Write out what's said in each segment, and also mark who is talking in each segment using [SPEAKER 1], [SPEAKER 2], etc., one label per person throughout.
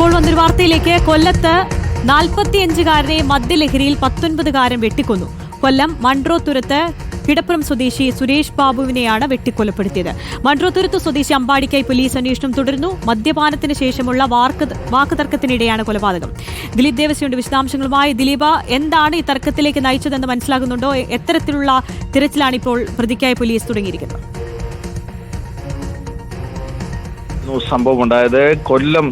[SPEAKER 1] ഇപ്പോൾ വന്നൊരു വാർത്തയിലേക്ക്. കൊല്ലത്ത് 45-കാരനെ മദ്യലഹരിയിൽ 19-കാരൻ വെട്ടിക്കൊന്നു. കൊല്ലം മൺട്രോത്തുരുത്ത് കിടപ്പുറം സ്വദേശി സുരേഷ് ബാബുവിനെയാണ് വെട്ടിക്കൊലപ്പെടുത്തിയത്. മൺട്രോത്തുരുത്ത് സ്വദേശി അമ്പാടിക്കായി പോലീസ് അന്വേഷണം തുടരുന്നു. മദ്യപാനത്തിന് ശേഷമുള്ള വാക്കുതർക്കത്തിനിടെയാണ് കൊലപാതകം. ദിലീപ് ദേവസ്യയുടെ വിശദാംശങ്ങളുമായി. ദിലീപ്, എന്താണ് ഈ തർക്കത്തിലേക്ക് നയിച്ചതെന്ന് മനസ്സിലാകുന്നുണ്ടോ? എത്തരത്തിലുള്ള തിരച്ചിലാണ് ഇപ്പോൾ പ്രതിക്കായി പോലീസ് തുടങ്ങിയിരിക്കുന്നത്?
[SPEAKER 2] സംഭവം ഉണ്ടായത് കൊല്ലം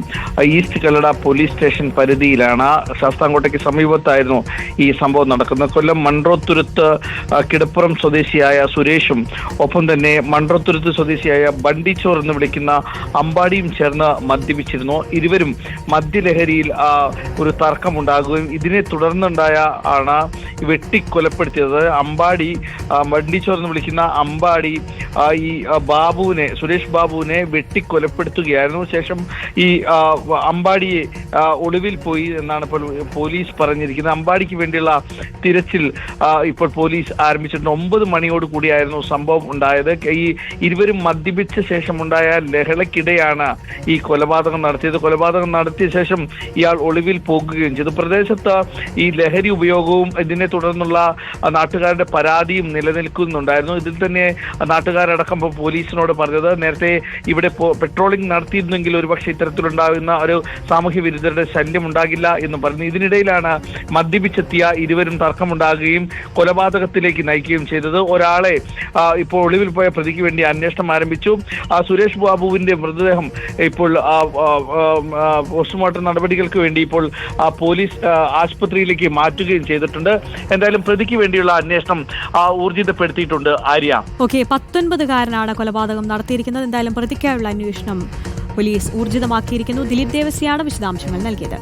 [SPEAKER 2] ഈസ്റ്റ് കല്ലട പോലീസ് സ്റ്റേഷൻ പരിധിയിലാണ്. ശാസ്താംകോട്ടയ്ക്ക് സമീപത്തായിരുന്നു ഈ സംഭവം നടക്കുന്നത്. കൊല്ലം മൺട്രോത്തുരുത്ത് കിടപ്പുറം സ്വദേശിയായ സുരേഷും ഒപ്പം തന്നെ മൺട്രോത്തുരുത്ത് സ്വദേശിയായ ബണ്ടിച്ചോർ എന്ന് വിളിക്കുന്ന അമ്പാടിയും ചേർന്ന് മദ്യപിച്ചിരുന്നു. ഇരുവരും മദ്യലഹരിയിൽ ഒരു തർക്കമുണ്ടാകുകയും ഇതിനെ തുടർന്നുണ്ടായ ആണ് വെട്ടിക്കൊലപ്പെടുത്തിയത്. അമ്പാടി, ബണ്ടിച്ചോർ എന്ന് വിളിക്കുന്ന അമ്പാടി ഈ ബാബുവിനെ, സുരേഷ് ബാബുവിനെ വെട്ടിക്കൊലപ്പെടുത്തുകയായിരുന്നു. ശേഷം ഈ അമ്പാടിയെ ഒളിവിൽ പോയി എന്നാണ് പോലീസ് പറഞ്ഞിരിക്കുന്നത്. അമ്പാടിക്ക് വേണ്ടിയുള്ള തിരച്ചിൽ ഇപ്പോൾ പോലീസ് ആരംഭിച്ചിട്ടുണ്ട്. 9 മണിയോട് കൂടിയായിരുന്നു സംഭവം ഉണ്ടായത്. ഈ ഇരുവരും മദ്യപിച്ച ശേഷം ഉണ്ടായ ലഹളക്കിടെയാണ് ഈ കൊലപാതകം നടത്തിയത്. കൊലപാതകം നടത്തിയ ശേഷം ഇയാൾ ഒളിവിൽ പോകുകയും ചെയ്തു. പ്രദേശത്ത് ഈ ലഹരി ഉപയോഗവും ഇതിനെ തുടർന്നുള്ള നാട്ടുകാരുടെ പരാതിയും നിലനിൽക്കുന്നുണ്ടായിരുന്നു. ഇതിൽ തന്നെ നാട്ടുകാരടക്കം പോലീസിനോട് പറഞ്ഞത്, നേരത്തെ ഇവിടെ പെട്രോളിംഗ് നടത്തിയിരുന്നെങ്കിൽ ഒരുപക്ഷെ ഇത്തരത്തിലുണ്ടാകുന്ന ഒരു സാമൂഹ്യ വിരുദ്ധരുടെ ശല്യം ഉണ്ടാകില്ല എന്ന് പറഞ്ഞു. ഇതിനിടയിലാണ് മദ്യപിച്ചെത്തിയ ഇരുവരും തർക്കമുണ്ടാകുകയും കൊലപാതകത്തിലേക്ക് നയിക്കുകയും ചെയ്തത്. ഒരാളെ ഇപ്പോൾ ഒളിവിൽ പോയ പ്രതിക്ക് വേണ്ടി അന്വേഷണം ആരംഭിച്ചു. സുരേഷ് ബാബുവിന്റെ മൃതദേഹം ഇപ്പോൾ പോസ്റ്റ്മോർട്ടം നടപടികൾക്ക് വേണ്ടി ഇപ്പോൾ പോലീസ് ആശുപത്രിയിലേക്ക് മാറ്റുകയും ചെയ്തിട്ടുണ്ട്. എന്തായാലും പ്രതിക്ക് വേണ്ടിയുള്ള അന്വേഷണം ഊർജിതപ്പെടുത്തിയിട്ടുണ്ട്. ആര്യ,
[SPEAKER 1] 19-കാരനാണ് കൊലപാതകം നടത്തിയിരിക്കുന്നത്. എന്തായാലും പ്രതിക്കായുള്ള അന്വേഷണം പോലീസ് ഊർജിതമാക്കിയിരിക്കുന്നു. ദിലീപ് ദേവസ്യാണ് വിശദാംശങ്ങൾ നൽകിയത്.